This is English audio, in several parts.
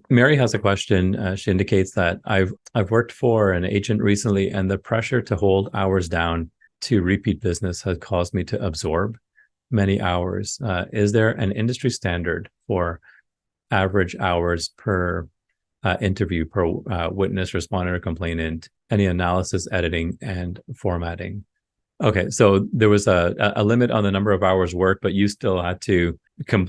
Mary has a question. She indicates that I've worked for an agent recently, and the pressure to hold hours down to repeat business has caused me to absorb many hours. Is there an industry standard for average hours per interview, per witness, respondent, or complainant? Any analysis, editing, and formatting? Okay, so there was a limit on the number of hours worked, but you still had to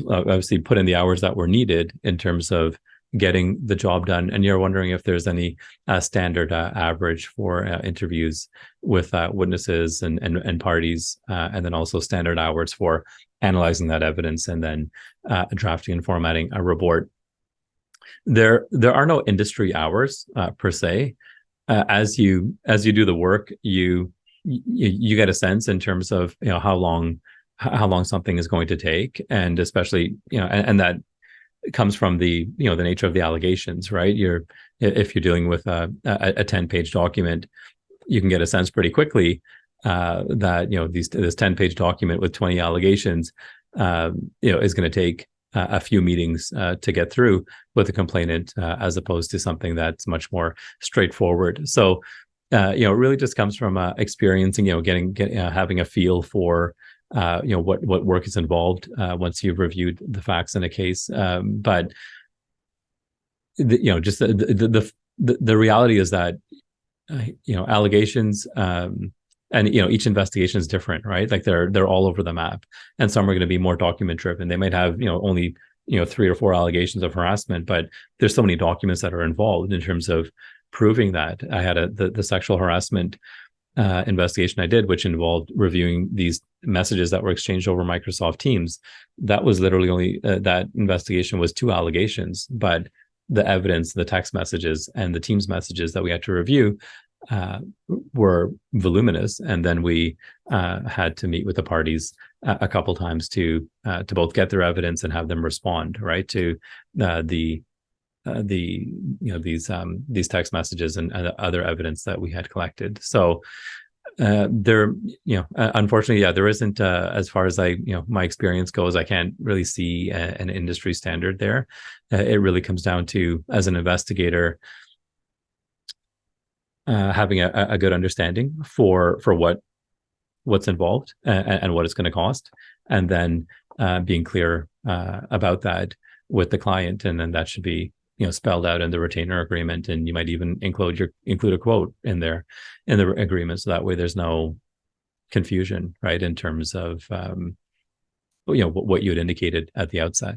obviously put in the hours that were needed in terms of getting the job done. And you're wondering if there's any standard average for interviews with witnesses and parties, and then also standard hours for analyzing that evidence and then drafting and formatting a report. There are no industry hours per se. As you do the work, you get a sense in terms of how long something is going to take, and especially and that comes from the the nature of the allegations, right? If you're dealing with a 10-page document, you can get a sense pretty quickly that this 10-page document with 20 allegations is going to take a few meetings to get through with a complainant, as opposed to something that's much more straightforward. So it really just comes from experiencing, having a feel for what work is involved once you've reviewed the facts in a case. But just the reality is that allegations, and each investigation is different, right? Like they're all over the map, and some are going to be more document driven. They might have only 3 or 4 allegations of harassment, but there's so many documents that are involved in terms of proving that. I had the sexual harassment investigation I did, which involved reviewing these messages that were exchanged over Microsoft Teams. That was literally only that investigation was 2 allegations, but the evidence, the text messages and the Teams messages that we had to review were voluminous, and then we had to meet with the parties a couple times to both get their evidence and have them respond right to these text messages and other evidence that we had collected. So unfortunately, there isn't, as far as my experience goes, I can't really see an industry standard there. It really comes down to, as an investigator, having a good understanding for what's involved and what it's going to cost, and then being clear about that with the client, and then that should be spelled out in the retainer agreement, and you might even include a quote in there in the agreement, so that way there's no confusion, right, in terms of what you had indicated at the outset.